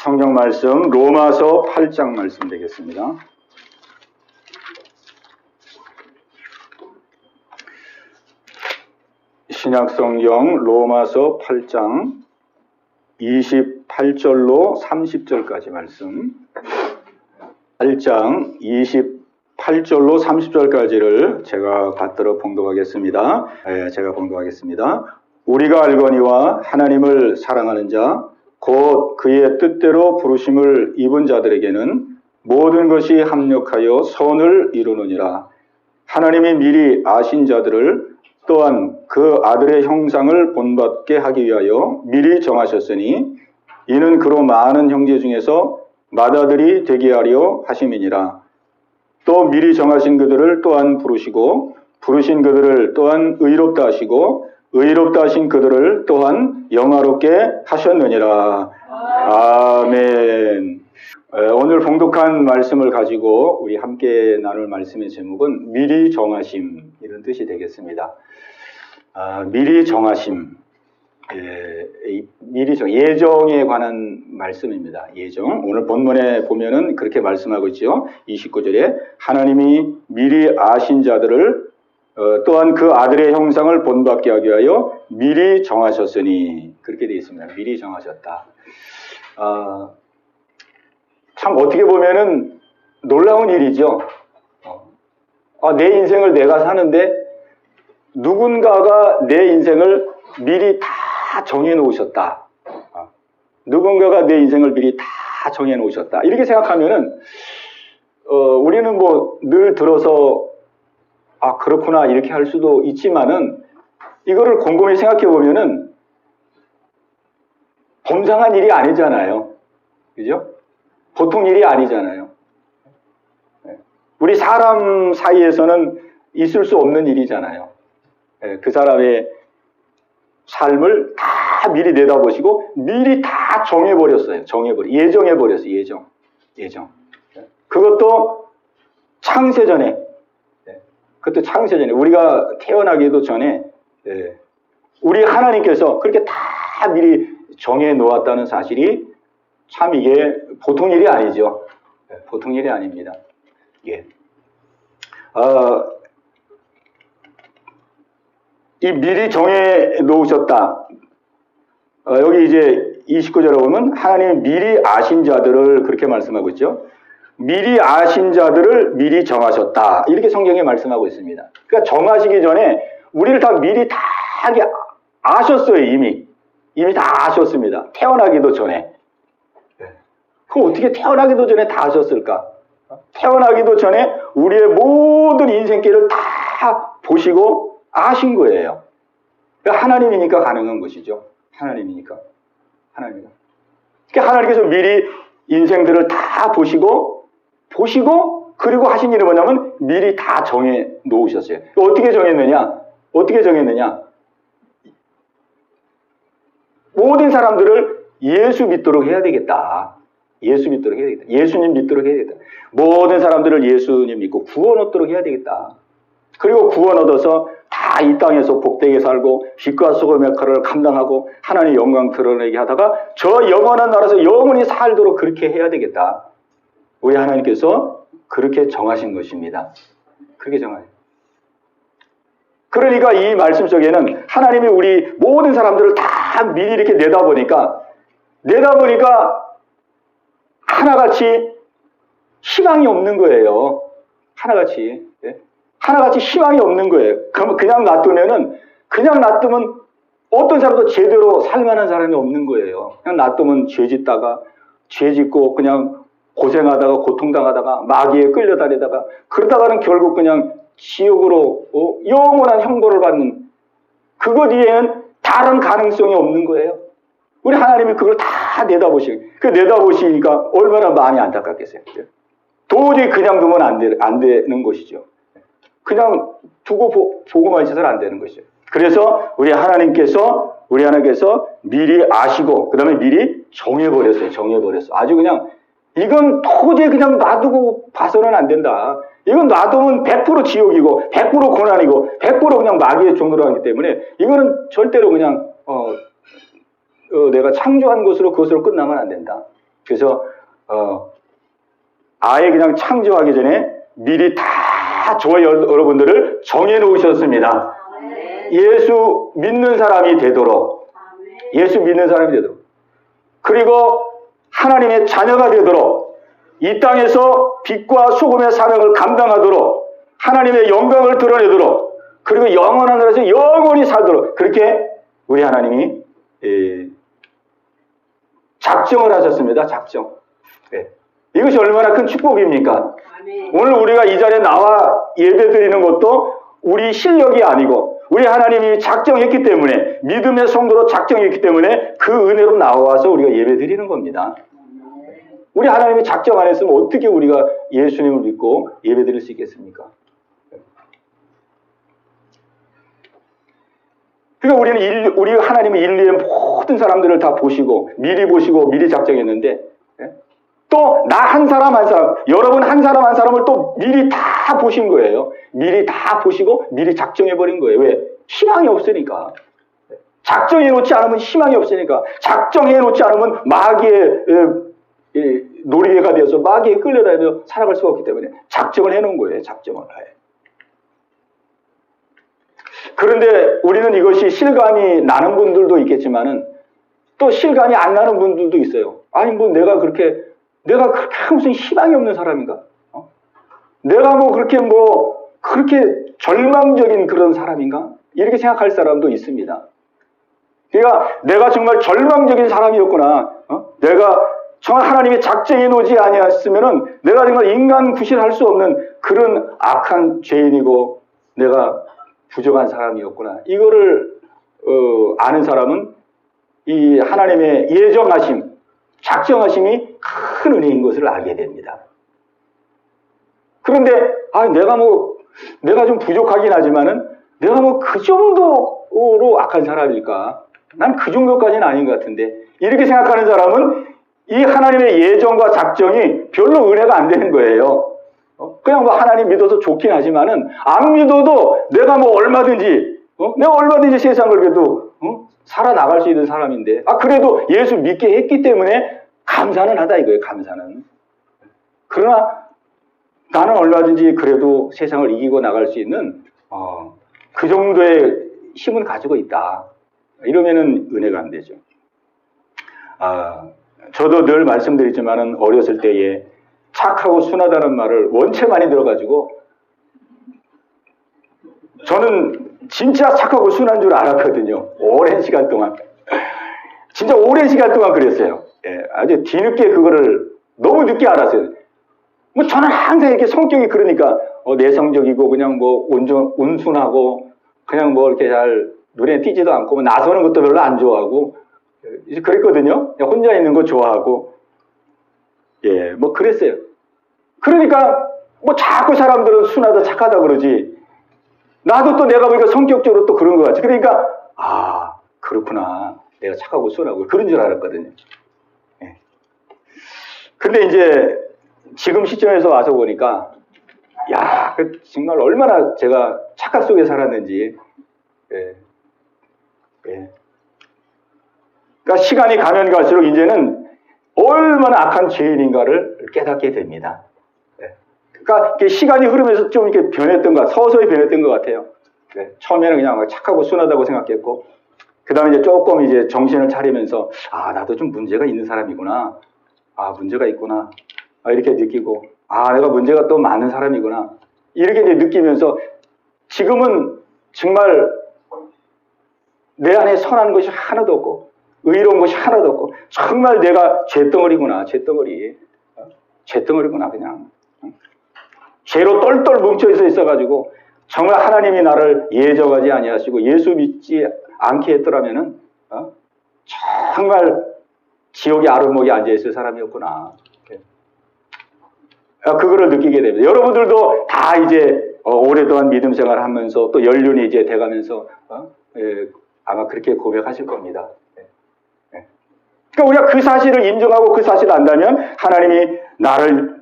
성경 말씀 로마서 8장 말씀 되겠습니다. 신약성경 로마서 8장 28절로 30절까지 말씀, 8장 28절로 30절까지를 제가 받들어 봉독하겠습니다. 제가 봉독하겠습니다. 우리가 알거니와 하나님을 사랑하는 자 곧 그의 뜻대로 부르심을 입은 자들에게는 모든 것이 합력하여 선을 이루느니라. 하나님이 미리 아신 자들을 또한 그 아들의 형상을 본받게 하기 위하여 미리 정하셨으니 이는 그로 많은 형제 중에서 맏아들이 되게 하려 하심이니라. 또 미리 정하신 그들을 또한 부르시고 부르신 그들을 또한 의롭다 하시고 의롭다 하신 그들을 또한 영화롭게 하셨느니라. 아멘. 오늘 봉독한 말씀을 가지고 우리 함께 나눌 말씀의 제목은 미리 정하심, 이런 뜻이 되겠습니다. 미리 정하심, 예정에 관한 말씀입니다. 예정. 오늘 본문에 보면은 그렇게 말씀하고 있죠. 29절에 하나님이 미리 아신 자들을 또한 그 아들의 형상을 본받게 하기 위하여 미리 정하셨으니, 그렇게 되어 있습니다. 미리 정하셨다. 참 어떻게 보면은 놀라운 일이죠. 내 인생을 내가 사는데 누군가가 내 인생을 미리 다 정해 놓으셨다. 누군가가 내 인생을 미리 다 정해 놓으셨다. 이렇게 생각하면은 우리는 뭐 늘 들어서 그렇구나 이렇게 할 수도 있지만은, 이거를 곰곰이 생각해 보면은 범상한 일이 아니잖아요. 그죠? 보통 일이 아니잖아요. 우리 사람 사이에서는 있을 수 없는 일이잖아요. 그 사람의 삶을 다 미리 내다보시고 미리 다 정해버렸어요. 예정해버렸어요. 예정. 그것도 창세전에, 우리가 태어나기도 전에 우리 하나님께서 그렇게 다 미리 정해 놓았다는 사실이 참 이게 보통 일이 아니죠. 보통 일이 아닙니다. 이 미리 정해 놓으셨다. 여기 이제 29절에 보면 하나님이 미리 아신 자들을 그렇게 말씀하고 있죠. 미리 아신 자들을 미리 정하셨다. 이렇게 성경에 말씀하고 있습니다. 그러니까 정하시기 전에 우리를 다 미리 다 아셨어요. 이미 다 아셨습니다. 태어나기도 전에. 그럼 어떻게 태어나기도 전에 다 아셨을까? 태어나기도 전에 우리의 모든 인생길을 다 보시고 아신 거예요. 그러니까 하나님이니까 가능한 것이죠. 하나님이니까. 그러니까 하나님께서 미리 인생들을 다 보시고 그리고 하신 일이 뭐냐면 미리 다 정해 놓으셨어요. 어떻게 정했느냐? 모든 사람들을 예수 믿도록 해야 되겠다. 예수님 믿도록 해야 되겠다. 모든 사람들을 예수님 믿고 구원 얻도록 해야 되겠다. 그리고 구원 얻어서 다 이 땅에서 복되게 살고 빛과 소금의 역할을 감당하고 하나님의 영광 드러내게 하다가 저 영원한 나라에서 영원히 살도록 그렇게 해야 되겠다. 우리 하나님께서 그렇게 정하신 것입니다. 그렇게 정하신. 그러니까 이 말씀 속에는 하나님이 우리 모든 사람들을 다 미리 이렇게 내다보니까 하나같이 희망이 없는 거예요. 하나같이 희망이 없는 거예요. 그럼 그냥 놔두면 어떤 사람도 제대로 살만한 사람이 없는 거예요. 그냥 놔두면 죄 짓고 그냥 고생하다가 고통당하다가 마귀에 끌려다니다가 그러다가는 결국 그냥 지옥으로 영원한 형벌을 받는, 그것 이외에는 다른 가능성이 없는 거예요. 우리 하나님이 그걸 다 내다보시니까 얼마나 많이 안타깝겠어요. 도저히 그냥 두면 안 되는 것이죠. 그냥 두고 보고만 있어서는 안 되는 것이죠. 그래서 우리 하나님께서 미리 아시고 그 다음에 미리 정해버렸어요. 아주 그냥 이건 도저히 그냥 놔두고 봐서는 안 된다. 이건 놔두면 100% 지옥이고 100% 고난이고 100% 그냥 마귀의 종로로 하기 때문에 이거는 절대로 그냥 내가 창조한 것으로 그것으로 끝나면 안 된다. 그래서 아예 그냥 창조하기 전에 미리 다 저와 여러분들을 정해놓으셨습니다. 예수 믿는 사람이 되도록, 예수 믿는 사람이 되도록, 그리고 하나님의 자녀가 되도록, 이 땅에서 빛과 소금의 사명을 감당하도록, 하나님의 영광을 드러내도록, 그리고 영원한 나라에서 영원히 살도록, 그렇게 우리 하나님이 작정을 하셨습니다. 작정. 네. 이것이 얼마나 큰 축복입니까? 오늘 우리가 이 자리에 나와 예배드리는 것도 우리 실력이 아니고 우리 하나님이 작정했기 때문에, 믿음의 성도로 작정했기 때문에 그 은혜로 나와서 우리가 예배드리는 겁니다. 우리 하나님이 작정 안 했으면 어떻게 우리가 예수님을 믿고 예배드릴 수 있겠습니까? 그러니까 우리 하나님은 인류의 모든 사람들을 다 보시고 미리 작정했는데, 또 나 한 사람 한 사람, 여러분 한 사람 한 사람을 또 미리 다 보신 거예요. 미리 다 보시고 미리 작정해버린 거예요. 왜? 희망이 없으니까. 작정해놓지 않으면 희망이 없으니까. 작정해놓지 않으면 마귀의 놀이개가 되어서 마귀에 끌려다니며 살아갈 수가 없기 때문에 작정을 해놓은 거예요. 작정을 해. 그런데 우리는 이것이 실감이 나는 분들도 있겠지만은 또 실감이 안 나는 분들도 있어요. 아니 뭐 내가 그렇게 무슨 희망이 없는 사람인가? 내가 그렇게 절망적인 그런 사람인가? 이렇게 생각할 사람도 있습니다. 그러니까 내가 정말 절망적인 사람이었구나. 내가 정말 하나님이 작정해 놓지 아니었으면은 내가 정말 인간 구실할 수 없는 그런 악한 죄인이고 내가 부족한 사람이었구나. 이거를 아는 사람은 이 하나님의 예정하심, 작정하심이 큰 은혜인 것을 알게 됩니다. 그런데 내가 좀 부족하긴 하지만은 내가 그 정도로 악한 사람일까? 난 그 정도까지는 아닌 것 같은데, 이렇게 생각하는 사람은 이 하나님의 예정과 작정이 별로 은혜가 안 되는 거예요. 그냥 하나님 믿어서 좋긴 하지만은 안 믿어도 내가 얼마든지 세상을 그래도 살아나갈 수 있는 사람인데, 그래도 예수 믿게 했기 때문에 감사는 하다 이거예요. 감사는. 그러나 나는 얼마든지 그래도 세상을 이기고 나갈 수 있는 그 정도의 힘은 가지고 있다. 이러면은 은혜가 안 되죠. 저도 늘 말씀드리지만은 어렸을 때에 착하고 순하다는 말을 원체 많이 들어가지고 저는 진짜 착하고 순한 줄 알았거든요. 오랜 시간 동안. 진짜 오랜 시간 동안 그랬어요. 아주 뒤늦게 그거를 너무 늦게 알았어요. 저는 항상 이렇게 성격이 그러니까 내성적이고 그냥 온순하고 그냥 이렇게 잘 눈에 띄지도 않고 나서는 것도 별로 안 좋아하고 그랬거든요. 혼자 있는 거 좋아하고 그랬어요. 그러니까 자꾸 사람들은 순하다 착하다 그러지, 나도 또 내가 보니까 성격적으로 또 그런 것 같지. 그러니까 그렇구나, 내가 착하고 순하고 그런 줄 알았거든요. 근데 이제 지금 시점에서 와서 보니까 정말 얼마나 제가 착각 속에 살았는지. 그러니까 시간이 가면 갈수록 이제는 얼마나 악한 죄인인가를 깨닫게 됩니다. 그러니까 시간이 흐르면서 좀 이렇게 서서히 변했던 것 같아요. 처음에는 그냥 착하고 순하다고 생각했고, 그 다음에 이제 조금 이제 정신을 차리면서 나도 좀 문제가 있는 사람이구나. 문제가 있구나. 이렇게 느끼고, 내가 문제가 또 많은 사람이구나. 이렇게 이제 느끼면서 지금은 정말 내 안에 선한 것이 하나도 없고 의로운 것이 하나도 없고 정말 내가 죄덩어리구나. 죄덩어리구나 그냥. 죄로 똘똘 뭉쳐 있어가지고 정말 하나님이 나를 예정하지 아니하시고 예수 믿지 않게 했더라면은 정말 지옥의 아랫목에 앉아있을 사람이었구나. 그거를 느끼게 됩니다. 여러분들도 다 이제 오랫동안 믿음 생활을 하면서 또 연륜이 이제 돼가면서 아마 그렇게 고백하실 겁니다. 그러니까 우리가 그 사실을 인정하고 그 사실을 안다면 하나님이 나를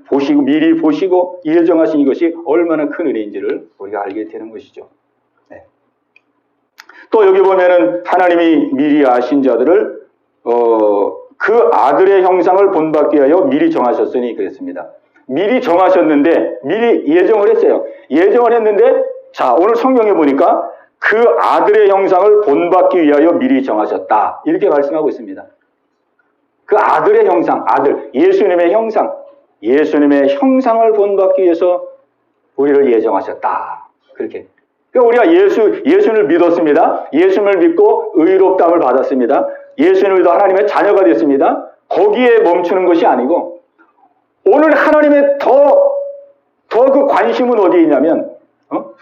미리 보시고 예정하신 이것이 얼마나 큰 은혜인지를 우리가 알게 되는 것이죠. 또 여기 보면은 하나님이 미리 아신 자들을 그 아들의 형상을 본받기 위하여 미리 정하셨으니 그랬습니다. 미리 정하셨는데 미리 예정을 했어요. 예정을 했는데 자 오늘 성경에 보니까 그 아들의 형상을 본받기 위하여 미리 정하셨다. 이렇게 말씀하고 있습니다. 그 아들의 형상, 아들, 예수님의 형상, 예수님의 형상을 본받기 위해서 우리를 예정하셨다. 그렇게. 그러니까 우리가 예수를 믿었습니다. 예수를 믿고 의롭다함을 받았습니다. 예수를 믿어 하나님의 자녀가 됐습니다. 거기에 멈추는 것이 아니고 오늘 하나님의 더 그 관심은 어디에 있냐면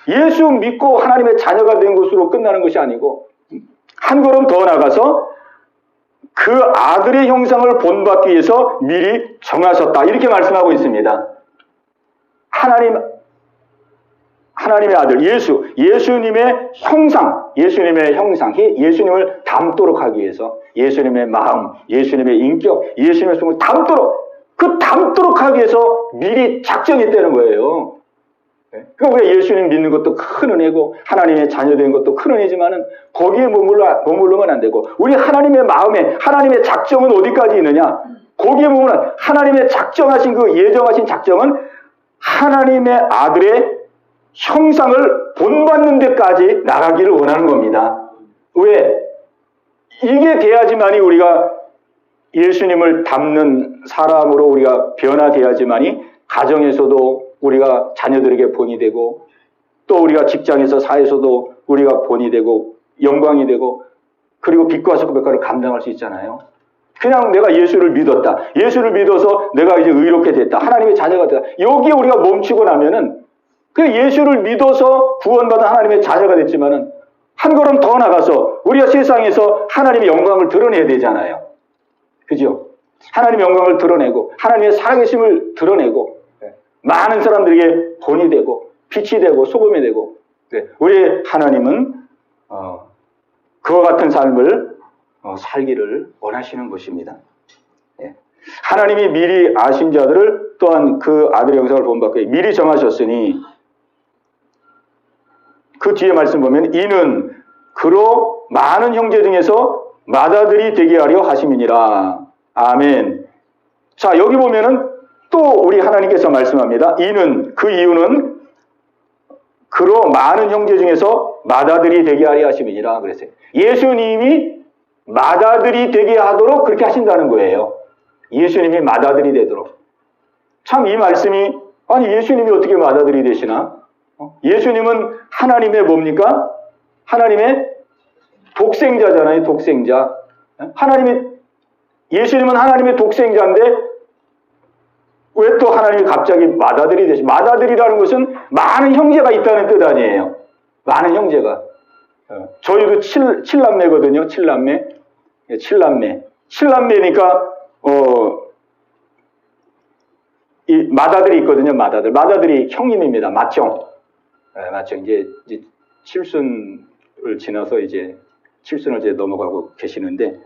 예수 믿고 하나님의 자녀가 된 것으로 끝나는 것이 아니고 한 걸음 더 나가서 그 아들의 형상을 본받기 위해서 미리 정하셨다. 이렇게 말씀하고 있습니다. 하나님의 아들 예수님의 형상, 예수님을 닮도록 하기 위해서 예수님의 마음, 예수님의 인격, 예수님의 숨을 닮도록 하기 위해서 미리 작정했다는 거예요. 그러니까 우리가 예수님 믿는 것도 큰 은혜고 하나님의 자녀된 것도 큰 은혜지만은 거기에 머물러면 안 되고 우리 하나님의 마음에 하나님의 작정은 어디까지 있느냐? 거기에 보면 하나님의 작정하신 그 예정하신 작정은 하나님의 아들의 형상을 본받는 데까지 나가기를 원하는 겁니다. 왜? 이게 돼야지만이 우리가 예수님을 닮는 사람으로 우리가 변화돼야지만이 가정에서도 우리가 자녀들에게 본이 되고 또 우리가 직장에서 사회에서도 우리가 본이 되고 영광이 되고 그리고 빛과 소금백화를 감당할 수 있잖아요. 그냥 내가 예수를 믿었다. 예수를 믿어서 내가 이제 의롭게 됐다. 하나님의 자녀가 됐다. 여기에 우리가 멈추고 나면은 그 예수를 믿어서 구원받은 하나님의 자녀가 됐지만은 한 걸음 더 나가서 우리가 세상에서 하나님의 영광을 드러내야 되잖아요. 그죠? 하나님의 영광을 드러내고 하나님의 살아계심을 드러내고 많은 사람들에게 본이 되고 빛이 되고 소금이 되고 우리 하나님은 그와 같은 삶을 살기를 원하시는 것입니다. 하나님이 미리 아신 자들을 또한 그 아들의 형상을 본받고 미리 정하셨으니 그 뒤에 말씀 보면 이는 그로 많은 형제 중에서 맏아들이 되게 하려 하심이니라. 아멘. 자 여기 보면은 또 우리 하나님께서 말씀합니다. 이는 그 이유는 그로 많은 형제 중에서 맏아들이 되게 하려 하심이니라 그랬어요. 예수님이 맏아들이 되게 하도록 그렇게 하신다는 거예요. 예수님이 맏아들이 되도록. 참 이 말씀이 아니 예수님이 어떻게 맏아들이 되시나? 예수님은 하나님의 뭡니까? 하나님의 독생자잖아요. 독생자. 예수님은 하나님의 독생자인데 왜 또 하나님이 갑자기 맏아들이 되시? 맏아들이라는 것은 많은 형제가 있다는 뜻 아니에요. 많은 형제가. 저희도 7남매거든요. 7남매. 7남매니까 이 맏아들이 있거든요. 맏아들이 형님입니다. 맏형. 맏형 이제 칠순을 지나서 이제 칠순을 이제 넘어가고 계시는데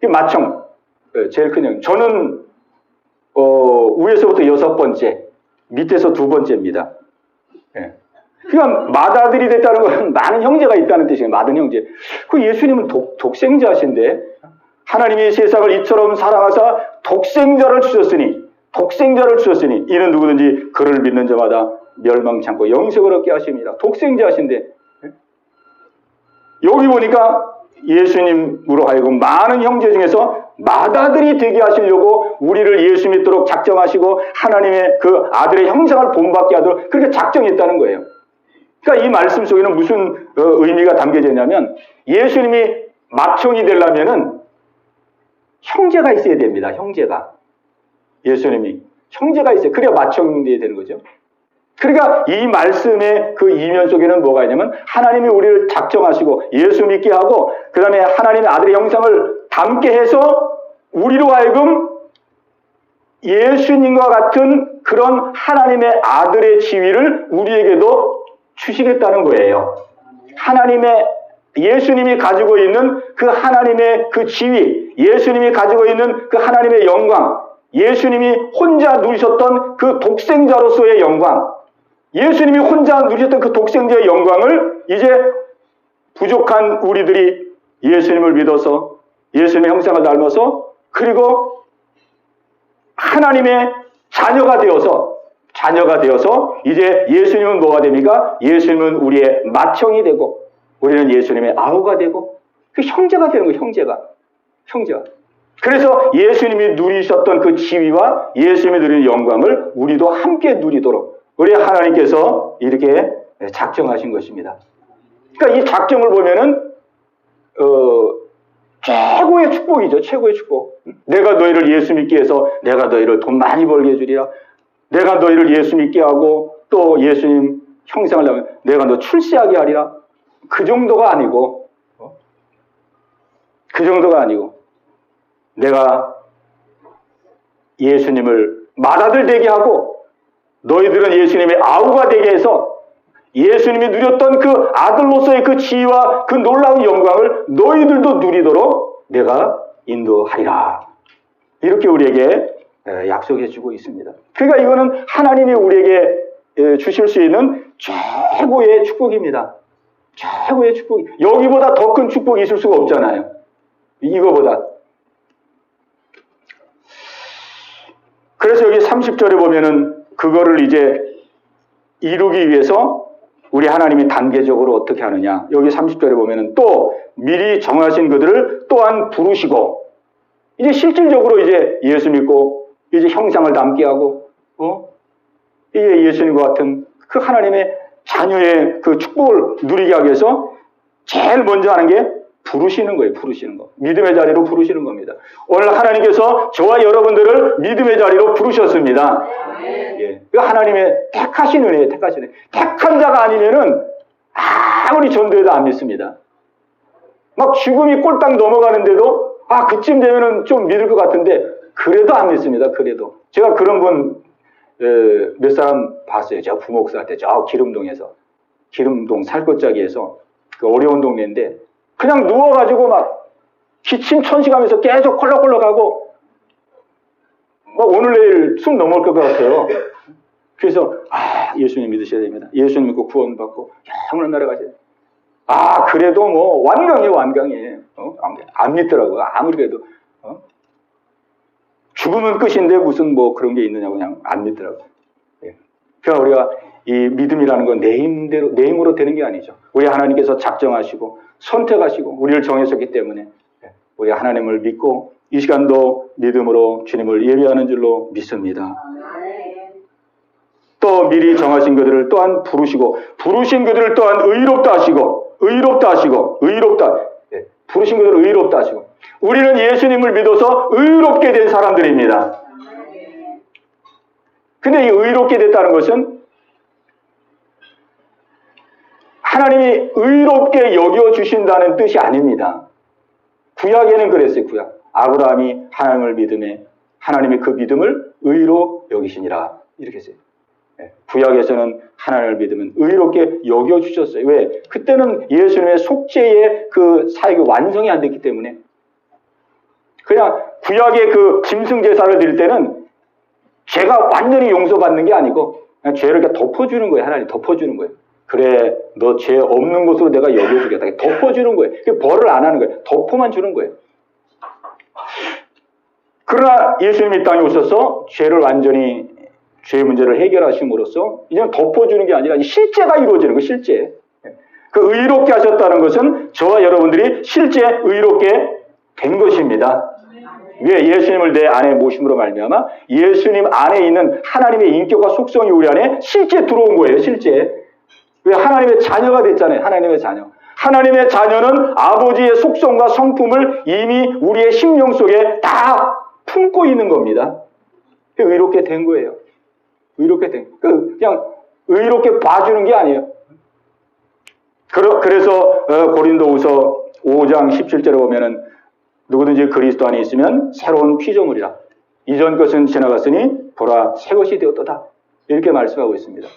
이 맏형 제일 큰 형. 저는 위에서부터 6번째, 밑에서 2번째입니다. 그러니까 맏아들이 됐다는 건 많은 형제가 있다는 뜻이에요. 많은 형제. 그 예수님은 독생자신데 하나님이 세상을 이처럼 사랑하사 독생자를 주셨으니 이는 누구든지 그를 믿는 자마다 멸망치 않고 영생을 얻게 하십니다. 독생자신데 여기 보니까 예수님으로 하여금 많은 형제 중에서 맏아들이 되게 하시려고 우리를 예수 믿도록 작정하시고 하나님의 그 아들의 형상을 본받게 하도록 그렇게 작정했다는 거예요. 그러니까 이 말씀 속에는 무슨 의미가 담겨져 있냐면 예수님이 맏형이 되려면은 형제가 있어야 됩니다. 형제가. 예수님이 형제가 있어요. 그래야 맏형이 되는 거죠. 그러니까 이 말씀의 그 이면 속에는 뭐가 있냐면 하나님이 우리를 작정하시고 예수 믿게 하고 그 다음에 하나님의 아들의 형상을 담게 해서 우리로 하여금 예수님과 같은 그런 하나님의 아들의 지위를 우리에게도 주시겠다는 거예요. 예수님이 가지고 있는 그 하나님의 그 지위, 예수님이 가지고 있는 그 하나님의 영광, 예수님이 혼자 누리셨던 그 독생자로서의 영광, 예수님이 혼자 누리셨던 그 독생자의 영광을 이제 부족한 우리들이 예수님을 믿어서 예수님의 형상을 닮아서 그리고 하나님의 자녀가 되어서 이제 예수님은 뭐가 됩니까? 예수님은 우리의 맏형이 되고 우리는 예수님의 아우가 되고 그 형제가 되는 거예요. 형제가. 그래서 예수님이 누리셨던 그 지위와 예수님이 누리는 영광을 우리도 함께 누리도록 우리 하나님께서 이렇게 작정하신 것입니다. 그러니까 이 작정을 보면은 최고의 축복이죠. 최고의 축복. 내가 너희를 예수 믿게 해서 내가 너희를 돈 많이 벌게 해주리라. 내가 너희를 예수 믿게 하고 또 예수님 형상을 내면 내가 너 출세하게 하리라. 그 정도가 아니고 내가 예수님을 맏아들 되게 하고 너희들은 예수님의 아우가 되게 해서 예수님이 누렸던 그 아들로서의 그 지위와 그 놀라운 영광을 너희들도 누리도록 내가 인도하리라. 이렇게 우리에게 약속해 주고 있습니다. 그러니까 이거는 하나님이 우리에게 주실 수 있는 최고의 축복입니다. 최고의 축복. 여기보다 더 큰 축복이 있을 수가 없잖아요. 이거보다. 그래서 여기 30절에 보면은 그거를 이제 이루기 위해서 우리 하나님이 단계적으로 어떻게 하느냐. 여기 30절에 보면은 또 미리 정하신 그들을 또한 부르시고 이제 실질적으로 이제 예수 믿고 이제 형상을 닮게 하고 이게 예수님과 같은 그 하나님의 자녀의 그 축복을 누리게 하기 위해서 제일 먼저 하는 게 부르시는 거예요. 부르시는 거. 믿음의 자리로 부르시는 겁니다. 오늘 하나님께서 저와 여러분들을 믿음의 자리로 부르셨습니다. 예. 그 하나님의 택하신 은혜예요. 택하신 은혜. 택한 자가 아니면은 아무리 전도해도 안 믿습니다. 막 죽음이 꼴딱 넘어가는데도 그쯤 되면은 좀 믿을 것 같은데 그래도 안 믿습니다. 그래도. 제가 그런 분 몇 사람 봤어요. 제가 부목사 때 저 기름동에서 기름동 살것자기에서 그 어려운 동네인데 그냥 누워가지고 막 기침 천식하면서 계속 콜록콜록하고 막 오늘 내일 숨 넘어올 것 같아요. 그래서 예수님 믿으셔야 됩니다. 예수님 믿고 구원받고 영원한 나라 가셔야 돼요. 그래도 뭐 완강이에요. 안 믿더라고요. 아무리 그래도 죽으면 끝인데 무슨 뭐 그런 게 있느냐고 그냥 안 믿더라고요. 예. 그러니까 우리가 이 믿음이라는 건 내 힘으로 되는 게 아니죠. 우리 하나님께서 작정하시고 선택하시고 우리를 정하셨기 때문에 우리 하나님을 믿고 이 시간도 믿음으로 주님을 예배하는 줄로 믿습니다. 또 미리 정하신 그들을 또한 부르시고 부르신 그들을 또한 의롭다 하시고 부르신 그들을 의롭다 하시고 우리는 예수님을 믿어서 의롭게 된 사람들입니다. 근데 이 의롭게 됐다는 것은 하나님이 의롭게 여겨주신다는 뜻이 아닙니다. 구약에는 그랬어요. 구약. 아브라함이 하나님을 믿음에 하나님이 그 믿음을 의로 여기시니라. 이렇게 했어요. 구약에서는 하나님을 믿으면 의롭게 여겨주셨어요. 왜? 그때는 예수님의 속죄의 그 사역이 완성이 안 됐기 때문에 그냥 구약의 그 짐승제사를 드릴 때는 죄가 완전히 용서받는 게 아니고 그냥 죄를 이렇게 덮어주는 거예요. 하나님 덮어주는 거예요. 그래, 너 죄 없는 곳으로 내가 여겨주겠다. 덮어주는 거예요. 벌을 안 하는 거예요. 덮어만 주는 거예요. 그러나 예수님이 이 땅에 오셔서 죄를 완전히 죄의 문제를 해결하심으로써 그냥 덮어주는 게 아니라 실제가 이루어지는 거예요. 실제. 그 의롭게 하셨다는 것은 저와 여러분들이 실제 의롭게 된 것입니다. 왜? 예수님을 내 안에 모심으로 말미암아 예수님 안에 있는 하나님의 인격과 속성이 우리 안에 실제 들어온 거예요. 실제. 왜? 하나님의 자녀가 됐잖아요. 하나님의 자녀. 하나님의 자녀는 아버지의 속성과 성품을 이미 우리의 심령 속에 다 품고 있는 겁니다. 의롭게 된 거예요. 의롭게 된 그냥 의롭게 봐주는 게 아니에요. 그래서 고린도후서 5장 17절에 보면은 누구든지 그리스도 안에 있으면 새로운 피조물이라. 이전 것은 지나갔으니 보라 새 것이 되었도다. 이렇게 말씀하고 있습니다.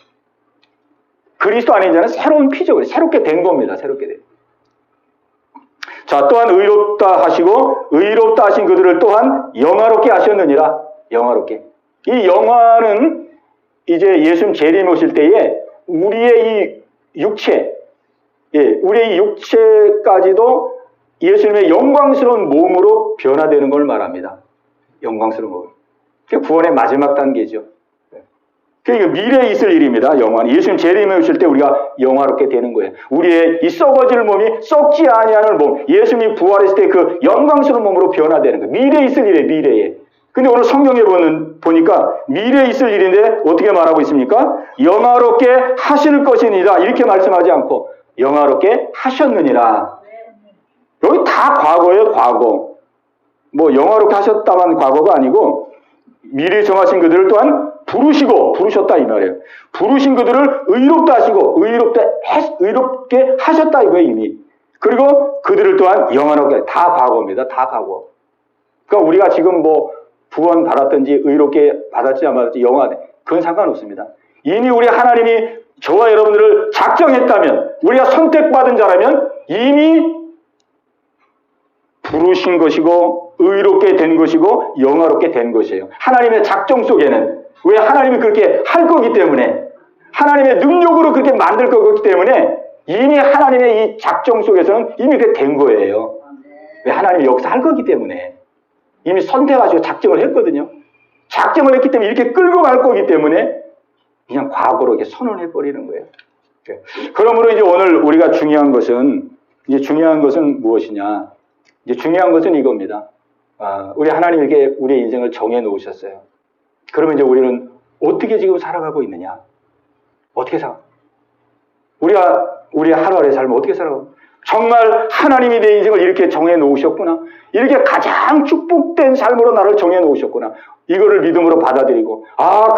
그리스도 안에 있는 새로운 피조물, 새롭게 된 겁니다. 새롭게 된. 자, 또한 의롭다 하시고 의롭다 하신 그들을 또한 영화롭게 하셨느니라. 영화롭게. 이 영화는 이제 예수님 재림에 오실 때에 우리의 이 육체, 우리의 이 육체까지도 예수님의 영광스러운 몸으로 변화되는 걸 말합니다. 영광스러운 몸. 그게 구원의 마지막 단계죠. 그러니까 미래에 있을 일입니다. 영화는. 예수님 재림에 오실 때 우리가 영화롭게 되는 거예요. 우리의 이 썩어질 몸이 썩지 아니하는 몸, 예수님이 부활했을 때 그 영광스러운 몸으로 변화되는 거예요. 미래에 있을 일이에요. 미래에. 근데 오늘 성경에 보니까 미래에 있을 일인데 어떻게 말하고 있습니까? 영화롭게 하실 것이니라 이렇게 말씀하지 않고 영화롭게 하셨느니라. 여기 다 과거예요. 과거. 뭐 영화롭게 하셨다만 과거가 아니고 미래에 정하신 그들을 또한 부르셨다 이 말이에요. 부르신 그들을 의롭다 하시고 의롭게 하셨다 이거예요 이미. 그리고 그들을 또한 영원하게 다 과거입니다. 다 과거. 그러니까 우리가 지금 뭐 구원 받았든지 의롭게 받았지 안 받았지 영원해. 그건 상관없습니다. 이미 우리 하나님이 저와 여러분들을 작정했다면 우리가 선택받은 자라면 이미 부르신 것이고 의롭게 된 것이고 영화롭게 된 것이에요. 하나님의 작정 속에는 왜 하나님이 그렇게 할 거기 때문에 하나님의 능력으로 그렇게 만들 거기 때문에 이미 하나님의 이 작정 속에서는 이미 그렇게 된 거예요. 왜 하나님이 역사할 거기 때문에 이미 선택하시고 작정을 했거든요. 작정을 했기 때문에 이렇게 끌고 갈 거기 때문에 그냥 과거로 이렇게 선언해 버리는 거예요. 그러므로 이제 오늘 우리가 중요한 것은 무엇이냐? 이제 중요한 것은 이겁니다. 우리 하나님에게 우리의 인생을 정해 놓으셨어요. 그러면 이제 우리는 어떻게 지금 살아가고 있느냐? 어떻게 우리의 하루하루의 삶을 어떻게 살아가고 정말 하나님이 내 인생을 이렇게 정해 놓으셨구나. 이렇게 가장 축복된 삶으로 나를 정해 놓으셨구나. 이거를 믿음으로 받아들이고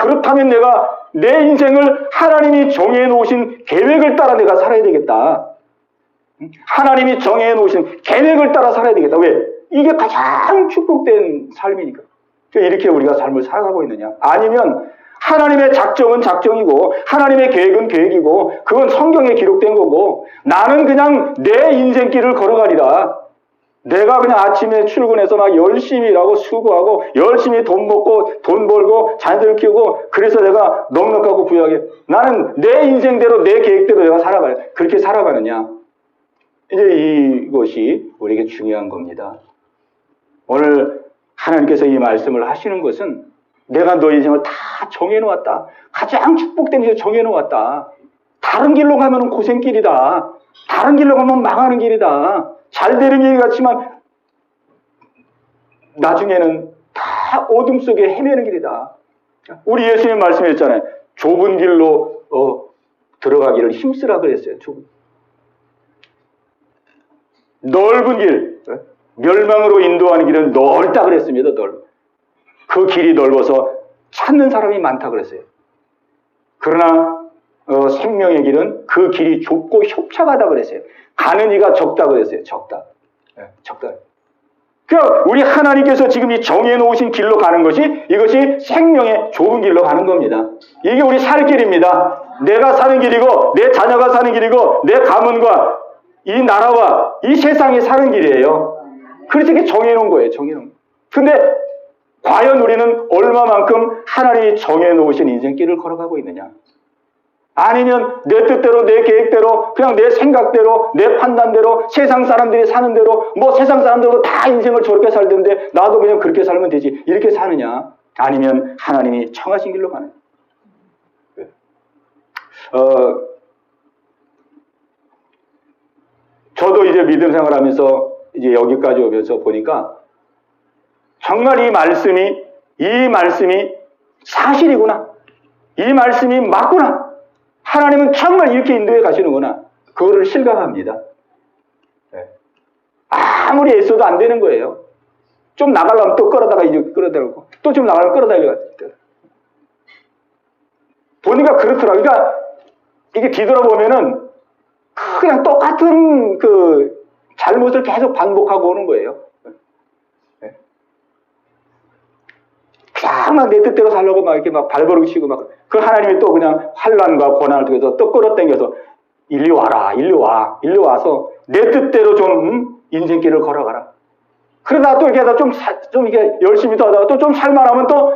그렇다면 내가 내 인생을 하나님이 정해 놓으신 계획을 따라 내가 살아야 되겠다. 하나님이 정해 놓으신 계획을 따라 살아야 되겠다. 왜? 이게 가장 축복된 삶이니까. 이렇게 우리가 삶을 살아가고 있느냐? 아니면 하나님의 작정은 작정이고 하나님의 계획은 계획이고 그건 성경에 기록된 거고 나는 그냥 내 인생길을 걸어가리라. 내가 그냥 아침에 출근해서 막 열심히 일하고 수고하고 열심히 돈 먹고 돈 벌고 자녀들 키우고 그래서 내가 넉넉하고 부유하게 나는 내 인생대로 내 계획대로 내가 살아가요. 그렇게 살아가느냐? 이제 이것이 우리에게 중요한 겁니다. 오늘 하나님께서 이 말씀을 하시는 것은 내가 너의 인생을 다 정해놓았다. 가장 축복된 인생을 정해놓았다. 다른 길로 가면 고생길이다. 다른 길로 가면 망하는 길이다. 잘 되는 길 같지만 나중에는 다 어둠 속에 헤매는 길이다. 우리 예수님 말씀했잖아요. 좁은 길로 들어가기를 힘쓰라 그랬어요. 넓은 길, 멸망으로 인도하는 길은 넓다 그랬습니다. 그 길이 넓어서 찾는 사람이 많다 그랬어요. 그러나 생명의 길은 그 길이 좁고 협착하다 그랬어요. 가는 이가 적다 그랬어요. 적다. 그러니까 우리 하나님께서 지금 이 정해놓으신 길로 가는 것이 이것이 생명의 좁은 길로 가는 겁니다. 이게 우리 살 길입니다. 내가 사는 길이고 내 자녀가 사는 길이고 내 가문과 이 나라와 이 세상이 사는 길이에요. 그래서 이게 정해놓은 거예요. 근데 과연 우리는 얼마만큼 하나님이 정해놓으신 인생길을 걸어가고 있느냐? 아니면 내 뜻대로 내 계획대로 그냥 내 생각대로 내 판단대로 세상 사람들이 사는 대로 뭐 세상 사람들도 다 인생을 저렇게 살던데 나도 그냥 그렇게 살면 되지 이렇게 사느냐? 아니면 하나님이 청하신 길로 가느냐? 저도 이제 믿음 생활하면서 이제 여기까지 오면서 보니까 정말 이 말씀이 사실이구나. 이 말씀이 맞구나. 하나님은 정말 이렇게 인도해 가시는구나. 그거를 실감합니다. 아무리 애써도 안 되는 거예요. 좀 나가려면 또 끌어다가 이제 끌어들고 또 좀 나가려면 끌어다가 보니까 그렇더라고요. 그러니까 이게 뒤돌아보면은 그냥 똑같은 그 잘못을 계속 반복하고 오는 거예요. 그냥 막 내 뜻대로 살려고 막 이렇게 막 발버둥 치고 막 그 하나님이 또 그냥 환난과 고난을 통해서 또 끌어당겨서 일리 와서 내 뜻대로 좀 인생길을 걸어가라. 그러다가 또 이렇게 하다 좀 이게 열심히 더 하다가 또 좀 살만하면 또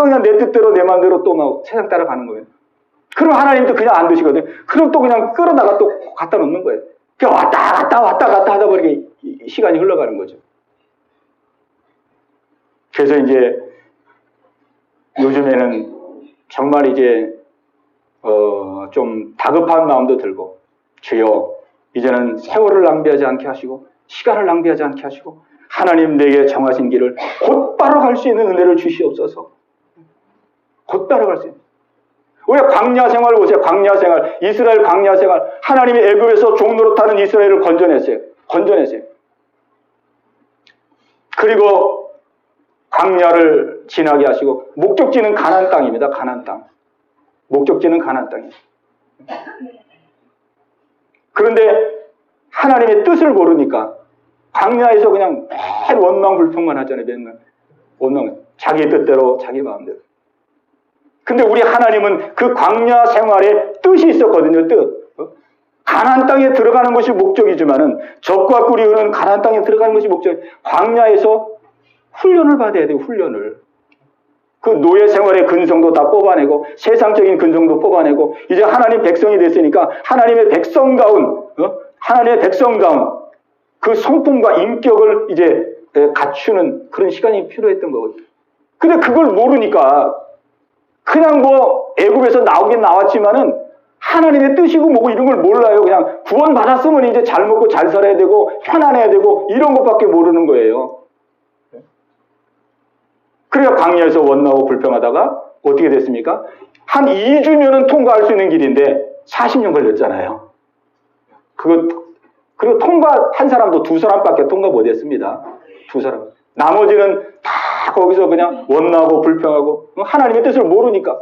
그냥 내 뜻대로 내 마음대로 또 막 세상 따라가는 거예요. 그럼 하나님도 그냥 안 두시거든요. 그럼 또 그냥 끌어다가 또 갖다 놓는 거예요. 그러니까 왔다 갔다 하다 보니까 시간이 흘러가는 거죠. 그래서 이제 요즘에는 정말 이제 좀 다급한 마음도 들고, 주여 이제는 세월을 낭비하지 않게 하시고 시간을 낭비하지 않게 하시고 하나님 내게 정하신 길을 곧바로 갈 수 있는 은혜를 주시옵소서. 곧바로 갈 수 있는. 우리가 광야 생활을 보세요. 광야 생활, 이스라엘 광야 생활. 하나님이 애굽에서 종노릇하는 이스라엘을 건져냈어요. 그리고 광야를 지나게 하시고, 목적지는 가나안 땅입니다. 가나안 땅. 목적지는 가나안 땅이에요. 그런데 하나님의 뜻을 모르니까 광야에서 그냥 매일 원망불평만 하잖아요. 맨날 원망, 자기 뜻대로 자기 마음대로. 근데 우리 하나님은 그 광야 생활에 뜻이 있었거든요. 뜻. 가나안 땅에 들어가는 것이 목적이지만은, 적과 꿀이 흐르는 가나안 땅에 들어가는 것이 목적. 광야에서 훈련을 받아야 돼요. 훈련을. 그 노예 생활의 근성도 다 뽑아내고 세상적인 근성도 뽑아내고, 이제 하나님 백성이 됐으니까 하나님의 백성다운 그 성품과 인격을 이제 갖추는 그런 시간이 필요했던 거거든요. 근데 그걸 모르니까 그냥 뭐 애굽에서 나오긴 나왔지만은 하나님의 뜻이고 뭐고 이런 걸 몰라요. 그냥 구원 받았으면 이제 잘 먹고 잘 살아야 되고 편안해야 되고 이런 것밖에 모르는 거예요. 그래야 광야에서 원나고 불평하다가 어떻게 됐습니까? 한 2주면은 통과할 수 있는 길인데 40년 걸렸잖아요. 그리고 통과한 사람도 2사람밖에 통과 못했습니다. 2사람. 나머지는 다 거기서 그냥 원나고 불평하고 하나님의 뜻을 모르니까.